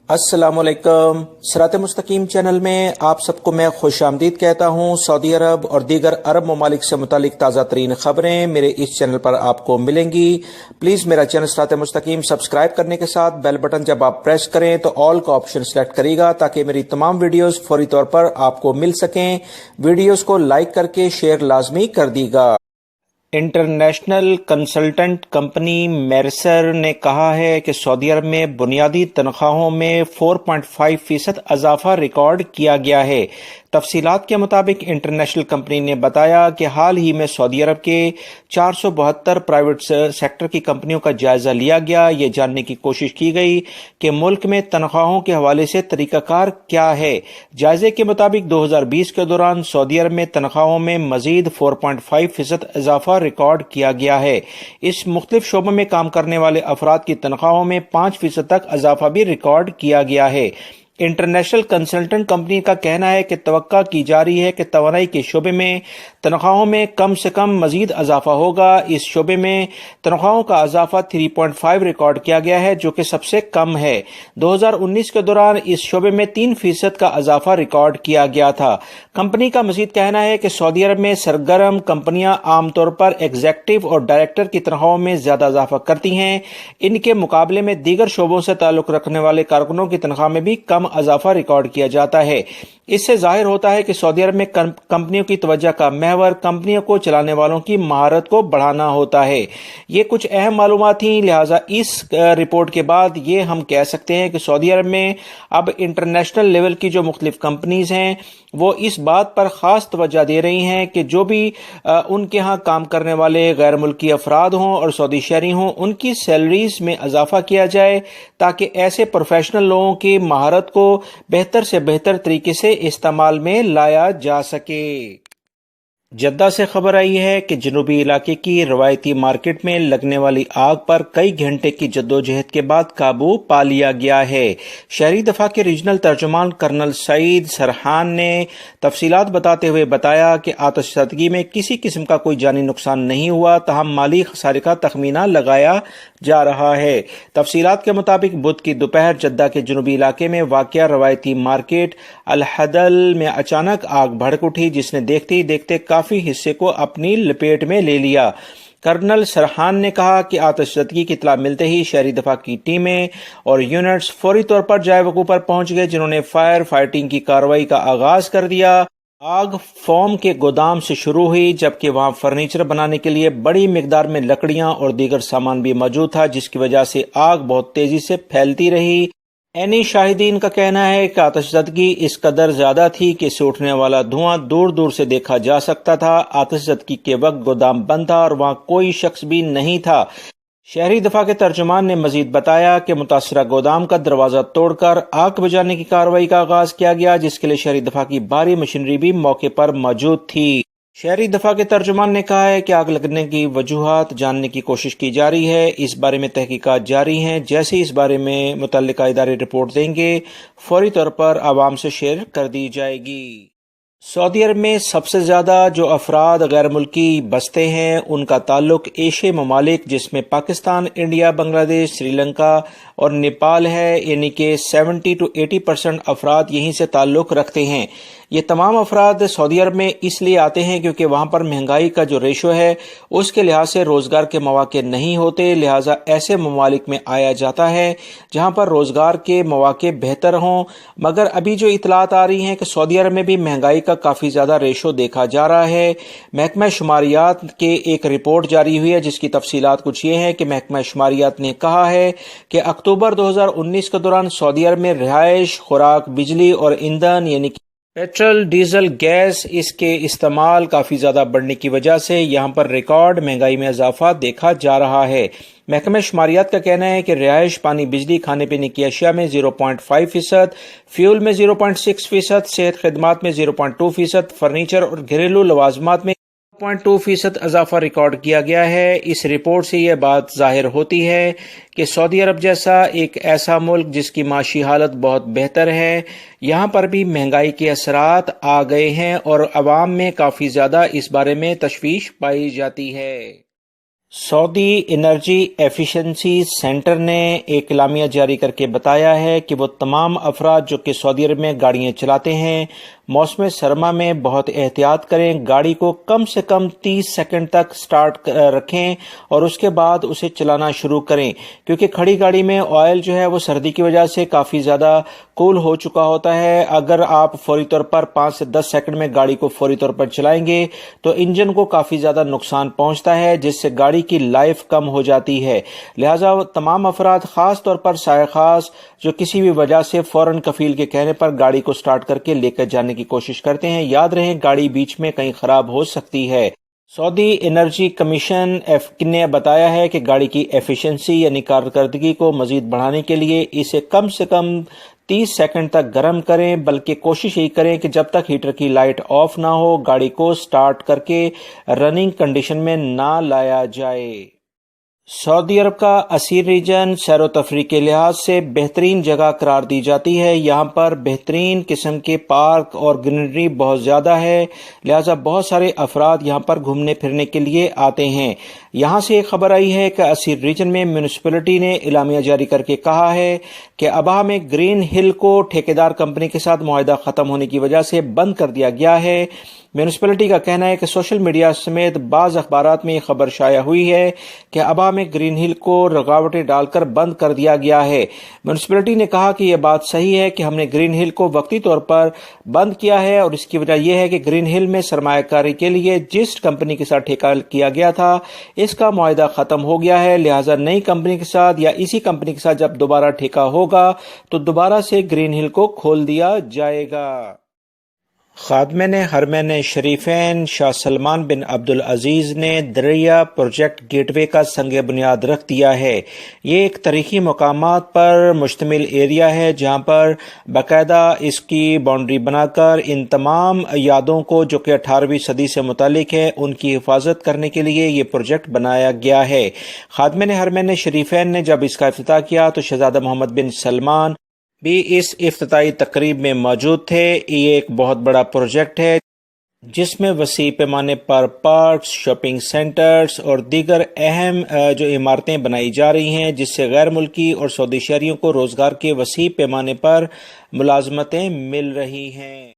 अस्सलाम वालेकुम। सिरात मुस्तकीम चैनल में आप सबको मैं खुश आमदीद कहता हूँ। सऊदी अरब और दीगर अरब ममालिक से मुतालिक ताज़ा तरीन खबरें मेरे इस चैनल पर आपको मिलेंगी। प्लीज़ मेरा चैनल सिरात मुस्तकीम सब्सक्राइब करने के साथ बेल बटन जब आप प्रेस करें तो ऑल का ऑप्शन सेलेक्ट करिएगा ताकि मेरी तमाम वीडियोस फौरी तौर पर आपको मिल सकें। वीडियोस को लाइक करके शेयर लाजमी कर दीगा। इंटरनेशनल कंसल्टेंट कंपनी मेर्सर ने कहा है कि सऊदी अरब में बुनियादी तनख्वाहों में 4.5% इजाफा रिकॉर्ड किया गया है। तफसीलात के मुताबिक इंटरनेशनल कंपनी ने बताया कि हाल ही में सऊदी अरब के 472 प्राइवेट सेक्टर की कंपनियों का जायजा लिया गया। ये जानने की कोशिश की गई कि मुल्क में तनख्वाहों के हवाले से तरीकाकार क्या है। जायजे के मुताबिक 2020 के दौरान सऊदी अरब में तनख्वाहों में मजीद 4.5% इजाफा रिकॉर्ड किया गया है। इस मुख्तलिफ शोबों में काम करने वाले अफराद की तनख्वाहों में 5% तक इजाफा भी रिकॉर्ड किया गया है। इंटरनेशनल कंसल्टेंट कंपनी का कहना है कि तवक्का की जा रही है कि तवानाई के शोबे में तनख्वाहों में कम से कम मजीद इजाफा होगा। इस शोबे में तनख्वाहों का इजाफा 3.5 रिकॉर्ड किया गया है, जो कि सबसे कम है। 2019 के दौरान इस शोबे में 3% का इजाफा रिकॉर्ड किया गया था। कंपनी का मजीद कहना है कि सऊदी अरब में सरगर्म कंपनियां आमतौर पर एग्जेक्टिव और डायरेक्टर की तनख्वाहों में ज्यादा इजाफा करती हैं। इनके मुकाबले में दीगर शोबों से ताल्लुक रखने वाले कारकुनों की तनख्वाह में भी कम इजाफा रिकॉर्ड किया जाता है। इससे जाहिर होता है कि सऊदी अरब में कंपनियों की तवज्जो का महवर कंपनियों को चलाने वालों की महारत को बढ़ाना होता है। ये कुछ अहम मालूमात थी, लिहाजा इस रिपोर्ट के बाद ये हम कह सकते हैं कि सऊदी अरब में अब इंटरनेशनल लेवल की जो मुख्तलिफ कंपनीज हैं वो इस बात पर खास तवज्जो दे रही हैं कि जो भी उनके यहाँ काम करने वाले गैर मुल्की अफराद हों और सऊदी शहरी हों, उनकी सैलरीज में इजाफा किया जाए ताकि ऐसे प्रोफेशनल लोगों की महारत को बेहतर से बेहतर तरीके से इस्तेमाल में लाया जा सके। जद्दा से खबर आई है कि जनूबी इलाके की रवायती मार्केट में लगने वाली आग पर कई घंटे की जद्दोजहद के बाद काबू पा लिया गया है। शहरी दफा के रीजनल तर्जुमान कर्नल सईद सरहान ने तफसीलात बताते हुए बताया कि आतिशज़दगी में किसी किस्म का कोई जानी नुकसान नहीं हुआ, ताहम माली खसारे का तखमीना लगाया जा रहा है। तफसीलात के मुताबिक बुध की दोपहर जद्दा के जनूबी इलाके में वाक़या रवायती मार्केट अल हदल में अचानक आग भड़क उठी, जिसने देखते ही देखते काफी हिस्से को अपनी लपेट में ले लिया। कर्नल सरहान ने कहा कि आतिशज़दगी की इत्तला मिलते ही शहरी दफा की टीमें और यूनिट्स फौरी तौर पर जाए वकूफ पर पहुंच गए, जिन्होंने फायर फाइटिंग की कार्रवाई का आगाज कर दिया। आग फोम के गोदाम से शुरू हुई, जबकि वहां फर्नीचर बनाने के लिए बड़ी मिकदार में लकड़ियां और दीगर सामान भी मौजूद था, जिसकी वजह से आग बहुत तेजी से फैलती रही। ऐनी शाहिदीन का कहना है कि आतिशज़दगी इस कदर ज्यादा थी कि इससे उठने वाला धुआं दूर दूर से देखा जा सकता था। आतिशज़दगी के वक्त गोदाम बंद था और वहां कोई शख्स भी नहीं था। शहरी दफा के तर्जुमान ने मजीद बताया कि मुतासरा गोदाम का दरवाजा तोड़कर आग बुझाने की कार्रवाई का आगाज किया गया, जिसके लिए शहरी दफा की भारी मशीनरी भी मौके पर मौजूद थी। शहरी दफा के तर्जुमान ने कहा है कि आग लगने की वजूहात जानने की कोशिश की जा रही है। इस बारे में तहकीकात जारी हैं। जैसे ही इस बारे में मुतल्लिका इदारे रिपोर्ट देंगे, फौरी तौर पर आवाम से शेयर कर दी जाएगी। सऊदी अरब में सबसे ज्यादा जो अफराद गैर मुल्की बसते हैं उनका ताल्लुक एशियाई ममालिक जिसमें पाकिस्तान, इंडिया, बांग्लादेश, श्रीलंका और नेपाल है, यानी कि 70 to 80% अफराद यहीं से ताल्लुक रखते हैं। ये तमाम अफराद सऊदी अरब में इसलिए आते हैं क्योंकि वहां पर महंगाई का जो रेशो है उसके लिहाज से रोजगार के मौके नहीं होते, लिहाजा ऐसे ममालिक में आया जाता है जहां पर रोजगार के मौके बेहतर हों। मगर अभी जो इतलात आ रही हैं कि सऊदी अरब में भी महंगाई का काफी ज्यादा रेशो देखा जा रहा है। महकमा शुमारियात के एक रिपोर्ट जारी हुई है जिसकी तफसीलात कुछ ये है कि महकमा शुमारियात ने कहा है कि अक्टूबर 2019 के दौरान सऊदी अरब में रिहाइश, खुराक, बिजली और ईंधन यानी पेट्रोल, डीजल, गैस इसके इस्तेमाल काफी ज्यादा बढ़ने की वजह से यहाँ पर रिकॉर्ड महंगाई में इजाफा देखा जा रहा है। महकमे शुमारियात का कहना है कि रिहाइश, पानी, बिजली, खाने पीने की अशिया में 0.5%, फ्यूल में 0.6%, सेहत खिदमात में 0.2%, फर्नीचर और घरेलू लवाजमात में 0.2% इजाफा रिकॉर्ड किया गया है। इस रिपोर्ट से यह बात जाहिर होती है कि सऊदी अरब जैसा एक ऐसा मुल्क जिसकी माशी हालत बहुत बेहतर है, यहाँ पर भी महंगाई के असरात आ गए हैं और अवाम में काफी ज्यादा इस बारे में तशवीश पाई जाती है। سعودی انرجی ایفیشنسی سینٹر نے ایک اعلامیہ جاری کر کے بتایا ہے کہ وہ تمام افراد جو کہ سعودی عرب میں گاڑیاں چلاتے ہیں موسم سرما میں بہت احتیاط کریں، گاڑی کو کم سے کم 30 سیکنڈ تک سٹارٹ رکھیں اور اس کے بعد اسے چلانا شروع کریں، کیونکہ کھڑی گاڑی میں آئل جو ہے وہ سردی کی وجہ سے کافی زیادہ کول ہو چکا ہوتا ہے۔ اگر آپ فوری طور پر 5 سے 10 سیکنڈ میں گاڑی کو فوری طور پر چلائیں گے تو انجن کو کافی زیادہ نقصان پہنچتا ہے، جس سے گاڑی کی لائف کم ہو جاتی ہے۔ لہٰذا تمام افراد، خاص طور پر سایہ خاص جو کسی بھی وجہ سے فوراً کفیل کے کہنے پر گاڑی کو سٹارٹ کر کے لے کر جانے کی کوشش کرتے ہیں، یاد رہیں گاڑی بیچ میں کہیں خراب ہو سکتی ہے۔ سعودی انرجی کمیشن نے بتایا ہے کہ گاڑی کی ایفیشنسی یعنی کارکردگی کو مزید بڑھانے کے لیے اسے کم سے کم 30 سیکنڈ تک گرم کریں، بلکہ کوشش یہی کریں کہ جب تک ہیٹر کی لائٹ آف نہ ہو گاڑی کو سٹارٹ کر کے رننگ کنڈیشن میں نہ لایا جائے۔ سعودی عرب کا اسیر ریجن سیر و تفریح کے لحاظ سے بہترین جگہ قرار دی جاتی ہے۔ یہاں پر بہترین قسم کے پارک اور گرینری بہت زیادہ ہے، لہذا بہت سارے افراد یہاں پر گھومنے پھرنے کے لیے آتے ہیں۔ یہاں سے ایک خبر آئی ہے کہ اسیر ریجن میں میونسپلٹی نے اعلامیہ جاری کر کے کہا ہے کہ ابہا میں گرین ہل کو ٹھیکیدار کمپنی کے ساتھ معاہدہ ختم ہونے کی وجہ سے بند کر دیا گیا ہے۔ میونسپلٹی کا کہنا ہے کہ سوشل میڈیا سمیت بعض اخبارات میں یہ خبر شائع ہوئی ہے کہ ابہا میں گرین ہل کو رکاوٹیں ڈال کر بند کر دیا گیا ہے۔ میونسپلٹی نے کہا کہ یہ بات صحیح ہے کہ ہم نے گرین ہل کو وقتی طور پر بند کیا ہے، اور اس کی وجہ یہ ہے کہ گرین ہل میں سرمایہ کاری کے لیے جس کمپنی کے ساتھ ٹھیکہ کیا گیا تھا اس کا معاہدہ ختم ہو گیا ہے، لہٰذا نئی کمپنی کے ساتھ یا اسی کمپنی کے ساتھ جب دوبارہ ٹھیکہ ہوگا تو دوبارہ سے گرین ہل کو کھول دیا جائے گا۔ خادمین حرمین شریفین شاہ سلمان بن عبدالعزیز نے دریا پروجیکٹ گیٹ وے کا سنگ بنیاد رکھ دیا ہے۔ یہ ایک تاریخی مقامات پر مشتمل ایریا ہے جہاں پر باقاعدہ اس کی باؤنڈری بنا کر ان تمام یادوں کو جو کہ 18ویں صدی سے متعلق ہے ان کی حفاظت کرنے کے لیے یہ پروجیکٹ بنایا گیا ہے۔ خادمین حرمین شریفین نے جب اس کا افتتاح کیا تو شہزادہ محمد بن سلمان بھی اس افتتاحی تقریب میں موجود تھے۔ یہ ایک بہت بڑا پروجیکٹ ہے جس میں وسیع پیمانے پر پارکس، شاپنگ سینٹرز اور دیگر اہم جو عمارتیں بنائی جا رہی ہیں، جس سے غیر ملکی اور سعودی شہریوں کو روزگار کے وسیع پیمانے پر ملازمتیں مل رہی ہیں۔